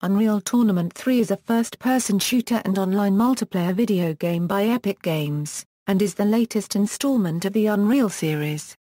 Unreal Tournament 3 is a first-person shooter and online multiplayer video game by Epic Games, and is the latest installment of the Unreal series.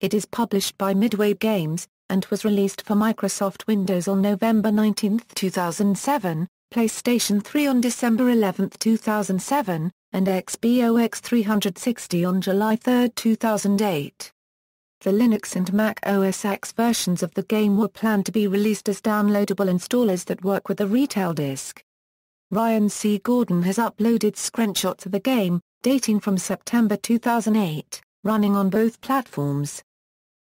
It is published by Midway Games, and was released for Microsoft Windows on November 19, 2007, PlayStation 3 on December 11, 2007, and Xbox 360 on July 3, 2008. The Linux and Mac OS X versions of the game were planned to be released as downloadable installers that work with a retail disc. Ryan C. Gordon has uploaded screenshots of the game, dating from September 2008, running on both platforms.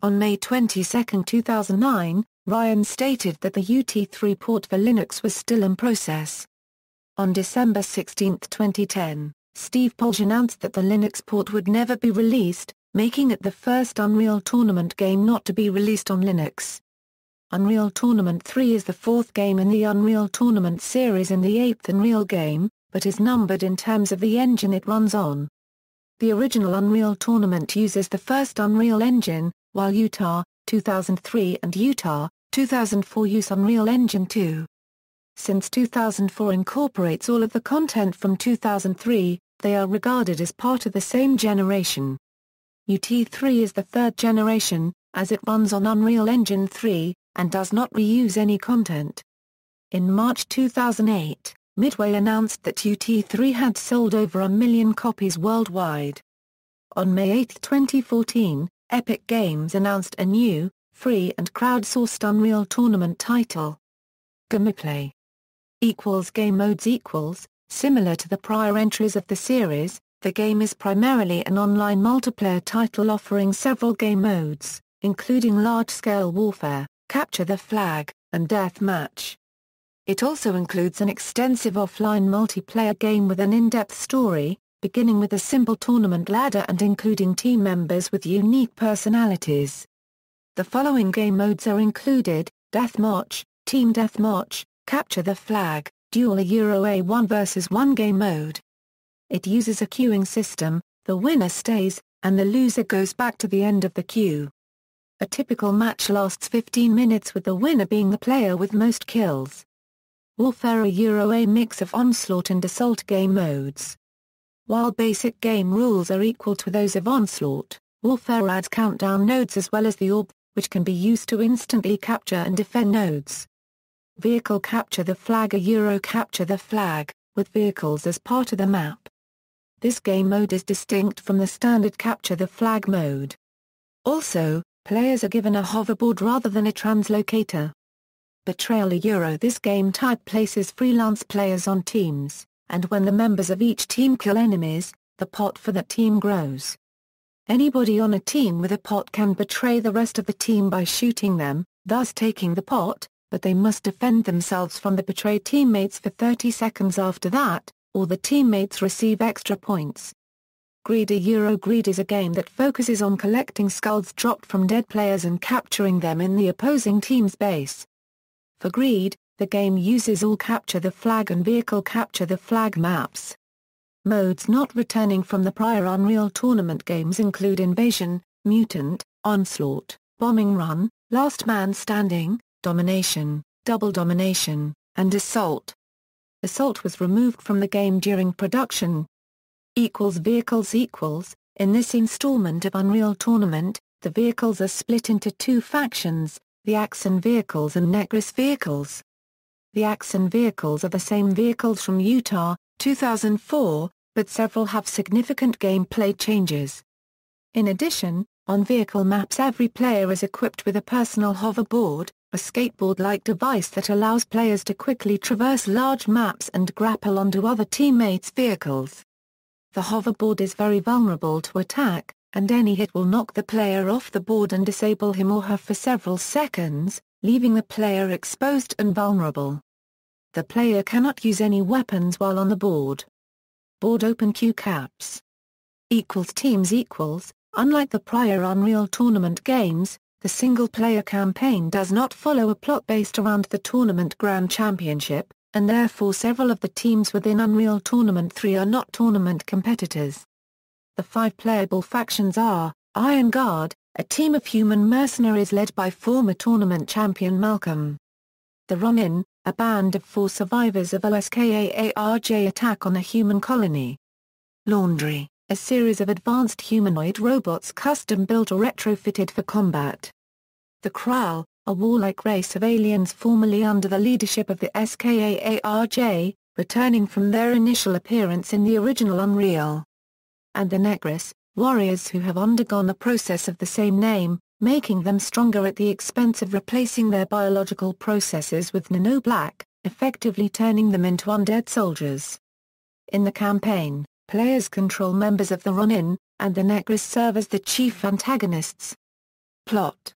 On May 22, 2009, Ryan stated that the UT3 port for Linux was still in process. On December 16, 2010, Steve Polge announced that the Linux port would never be released, making it the first Unreal Tournament game not to be released on Linux. Unreal Tournament 3 is the fourth game in the Unreal Tournament series and the eighth Unreal game, but is numbered in terms of the engine it runs on. The original Unreal Tournament uses the first Unreal Engine, while UT2003 and UT2004 use Unreal Engine 2. Since 2004 incorporates all of the content from 2003, they are regarded as part of the same generation. UT3 is the third generation, as it runs on Unreal Engine 3, and does not reuse any content. In March 2008, Midway announced that UT3 had sold over 1 million copies worldwide. On May 8, 2014, Epic Games announced a new, free and crowdsourced Unreal Tournament title. Gameplay = game modes = similar to the prior entries of the series. The game is primarily an online multiplayer title offering several game modes, including large-scale warfare, capture the flag, and deathmatch. It also includes an extensive offline multiplayer game with an in-depth story, beginning with a simple tournament ladder and including team members with unique personalities. The following game modes are included: Deathmatch, Team Deathmatch, Capture the Flag, Duel a 1 vs 1 game mode. It uses a queuing system, the winner stays, and the loser goes back to the end of the queue. A typical match lasts 15 minutes with the winner being the player with most kills. Warfare a mix of onslaught and assault game modes. While basic game rules are equal to those of onslaught, Warfare adds countdown nodes as well as the orb, which can be used to instantly capture and defend nodes. Vehicle Capture the Flag a capture the flag, with vehicles as part of the map. This game mode is distinct from the standard Capture the Flag mode. Also, players are given a hoverboard rather than a translocator. Betrayal a this game type places freelance players on teams, and when the members of each team kill enemies, the pot for that team grows. Anybody on a team with a pot can betray the rest of the team by shooting them, thus taking the pot, but they must defend themselves from the betrayed teammates for 30 seconds after that, or the teammates receive extra points. Greed a Greed is a game that focuses on collecting skulls dropped from dead players and capturing them in the opposing team's base. For Greed, the game uses all Capture the Flag and Vehicle Capture the Flag maps. Modes not returning from the prior Unreal Tournament games include Invasion, Mutant, Onslaught, Bombing Run, Last Man Standing, Domination, Double Domination, and Assault. Assault was removed from the game during production. Vehicles in this installment of Unreal Tournament, the vehicles are split into two factions, the Axon vehicles and Negris vehicles. The Axon vehicles are the same vehicles from UT2004, but several have significant gameplay changes. In addition, on vehicle maps every player is equipped with a personal hoverboard, a skateboard-like device that allows players to quickly traverse large maps and grapple onto other teammates' vehicles. The hoverboard is very vulnerable to attack, and any hit will knock the player off the board and disable him or her for several seconds, leaving the player exposed and vulnerable. The player cannot use any weapons while on the board. Board open queue caps. Teams unlike the prior Unreal Tournament games, the single-player campaign does not follow a plot based around the Tournament Grand Championship, and therefore several of the teams within Unreal Tournament 3 are not tournament competitors. The 5 playable factions are, Iron Guard, a team of human mercenaries led by former tournament champion Malcolm. The Ronin, a band of 4 survivors of OSKAARJ attack on a human colony. Laundry, a series of advanced humanoid robots custom-built or retrofitted for combat. The Kral, a warlike race of aliens formerly under the leadership of the SKAARJ, returning from their initial appearance in the original Unreal. And the Necris, warriors who have undergone a process of the same name, making them stronger at the expense of replacing their biological processes with nano-black, effectively turning them into undead soldiers. In the campaign, players control members of the Ronin, and the Necris serve as the chief antagonists. Plot.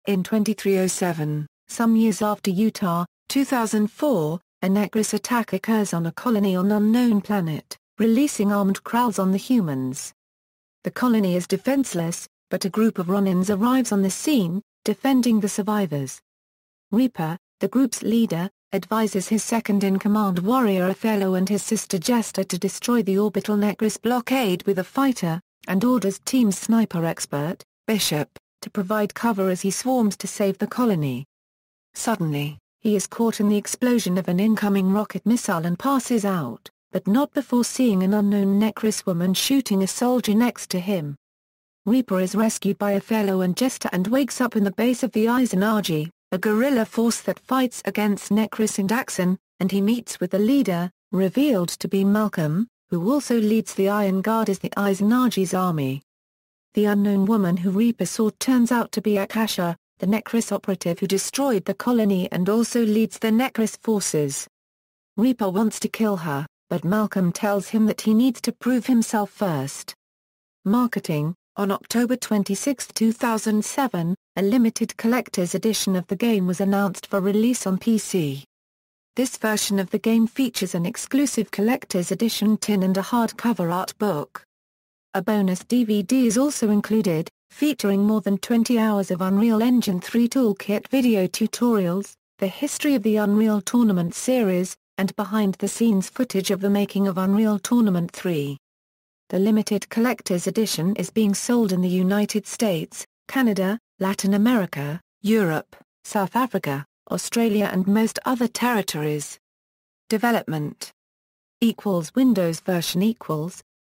In 2307, some years after Utah, 2004, a Necris attack occurs on a colony on unknown planet, releasing armed Krals on the humans. The colony is defenseless, but a group of Ronins arrives on the scene, defending the survivors. Reaper, the group's leader, advises his second-in-command warrior Othello and his sister Jester to destroy the orbital Necris blockade with a fighter, and orders Team's sniper expert, Bishop, to provide cover as he swarms to save the colony. Suddenly, he is caught in the explosion of an incoming rocket missile and passes out, but not before seeing an unknown Necris woman shooting a soldier next to him. Reaper is rescued by Othello and Jester and wakes up in the base of the Izanagi, a guerrilla force that fights against Necris and Axon, and he meets with the leader, revealed to be Malcolm, who also leads the Iron Guard as the Izanagi's army. The unknown woman who Reaper saw turns out to be Akasha, the Necris operative who destroyed the colony and also leads the Necris forces. Reaper wants to kill her, but Malcolm tells him that he needs to prove himself first. Marketing. On October 26, 2007, a limited collector's edition of the game was announced for release on PC. This version of the game features an exclusive collector's edition tin and a hardcover art book. A bonus DVD is also included, featuring more than 20 hours of Unreal Engine 3 toolkit video tutorials, the history of the Unreal Tournament series, and behind-the-scenes footage of the making of Unreal Tournament 3. The limited collector's edition is being sold in the United States, Canada, Latin America, Europe, South Africa, Australia and most other territories. Development. Windows version.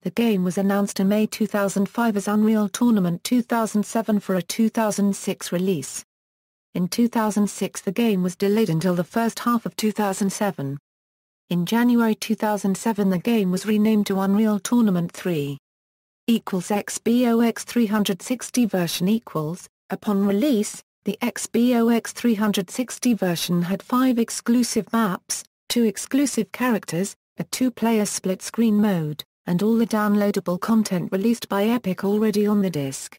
The game was announced in May 2005 as Unreal Tournament 2007 for a 2006 release. In 2006 the game was delayed until the first half of 2007. In January 2007 the game was renamed to Unreal Tournament 3. Xbox 360 version. Upon release, the Xbox 360 version had 5 exclusive maps, 2 exclusive characters, a 2-player split-screen mode, and all the downloadable content released by Epic already on the disc.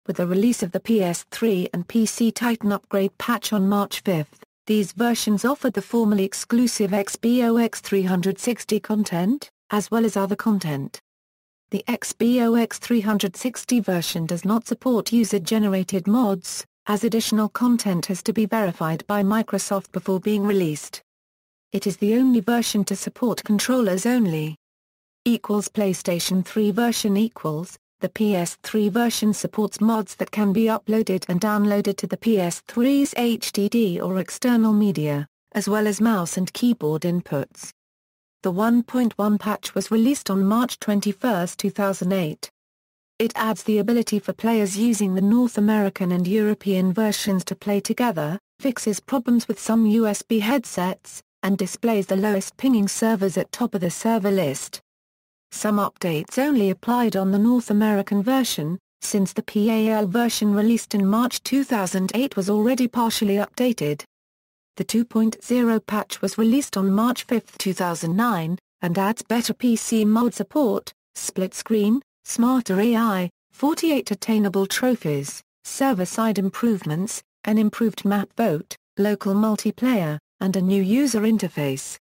With the release of the PS3 and PC Titan upgrade patch on March 5, these versions offered the formerly exclusive Xbox 360 content, as well as other content. The Xbox 360 version does not support user-generated mods, as additional content has to be verified by Microsoft before being released. It is the only version to support controllers only. PlayStation 3 version. The PS3 version supports mods that can be uploaded and downloaded to the PS3's HDD or external media, as well as mouse and keyboard inputs. The 1.1 patch was released on March 21, 2008. It adds the ability for players using the North American and European versions to play together, fixes problems with some USB headsets, and displays the lowest pinging servers at top of the server list. Some updates only applied on the North American version, since the PAL version released in March 2008 was already partially updated. The 2.0 patch was released on March 5, 2009, and adds better PC mod support, split screen, smarter AI, 48 attainable trophies, server-side improvements, an improved map vote, local multiplayer, and a new user interface.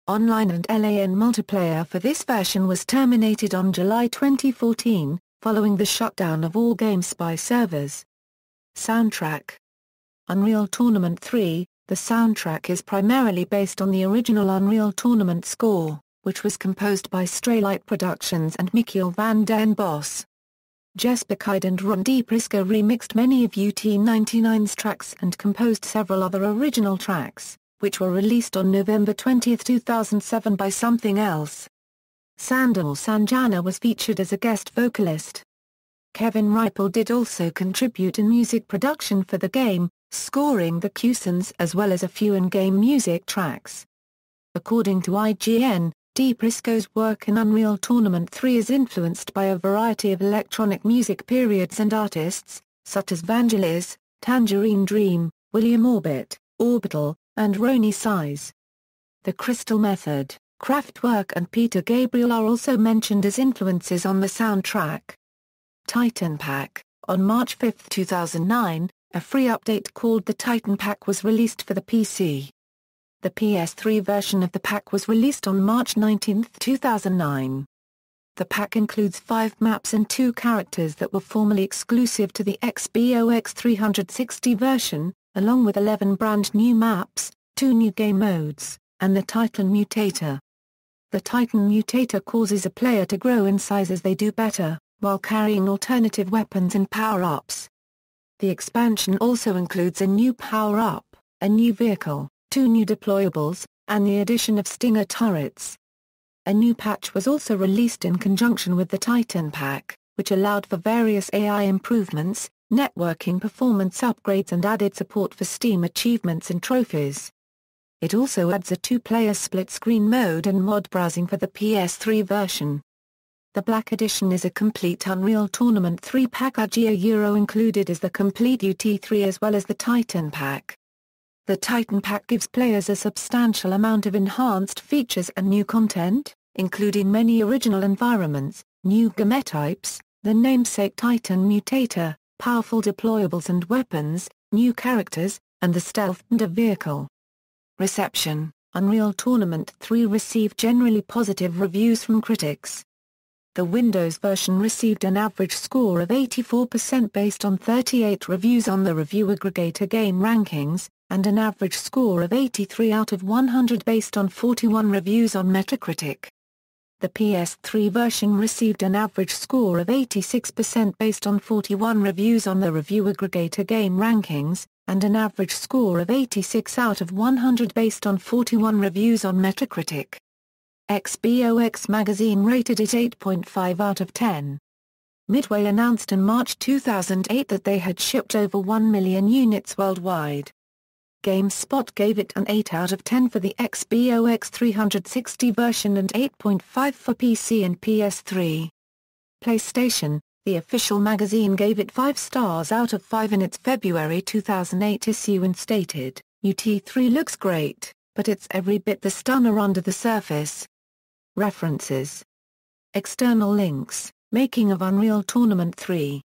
Online and LAN multiplayer for this version was terminated on July 2014, following the shutdown of all GameSpy servers. Soundtrack. Unreal Tournament 3, the soundtrack is primarily based on the original Unreal Tournament score, which was composed by Straylight Productions and Michiel van den Bos. Jesper Kyd and Ron D. Prisco remixed many of UT2003's tracks and composed several other original tracks, which were released on November 20, 2007 by Something Else. Sandor Sanjana was featured as a guest vocalist. Kevin Ripple did also contribute in music production for the game, scoring the cutscenes as well as a few in-game music tracks. According to IGN, DePrisco's work in Unreal Tournament 3 is influenced by a variety of electronic music periods and artists, such as Vangelis, Tangerine Dream, William Orbit, Orbital, and Roni Size. The Crystal Method, Kraftwerk and Peter Gabriel are also mentioned as influences on the soundtrack. Titan Pack. On March 5, 2009, a free update called the Titan Pack was released for the PC. The PS3 version of the pack was released on March 19, 2009. The pack includes 5 maps and 2 characters that were formerly exclusive to the Xbox 360 version, along with 11 brand new maps, 2 new game modes, and the Titan Mutator. The Titan Mutator causes a player to grow in size as they do better, while carrying alternative weapons and power-ups. The expansion also includes a new power-up, a new vehicle, 2 new deployables, and the addition of Stinger turrets. A new patch was also released in conjunction with the Titan Pack, which allowed for various AI improvements, networking performance upgrades and added support for Steam achievements and trophies. It also adds a 2-player split-screen mode and mod browsing for the PS3 version. The Black Edition is a complete Unreal Tournament 3 package. Euro included is the complete UT3 as well as the Titan Pack. The Titan Pack gives players a substantial amount of enhanced features and new content, including many original environments, new game types, the namesake Titan Mutator, powerful deployables and weapons, new characters, and the stealth and a vehicle. Reception. Unreal Tournament 3 received generally positive reviews from critics. The Windows version received an average score of 84% based on 38 reviews on the review aggregator Game Rankings, and an average score of 83 out of 100 based on 41 reviews on Metacritic. The PS3 version received an average score of 86% based on 41 reviews on the review aggregator Game Rankings, and an average score of 86 out of 100 based on 41 reviews on Metacritic. Xbox Magazine rated it 8.5 out of 10. Midway announced in March 2008 that they had shipped over 1 million units worldwide. GameSpot gave it an 8 out of 10 for the Xbox 360 version and 8.5 for PC and PS3. PlayStation, the official magazine, gave it 5 stars out of 5 in its February 2008 issue and stated, "UT3 looks great, but it's every bit the stunner under the surface." References. External links, Making of Unreal Tournament 3.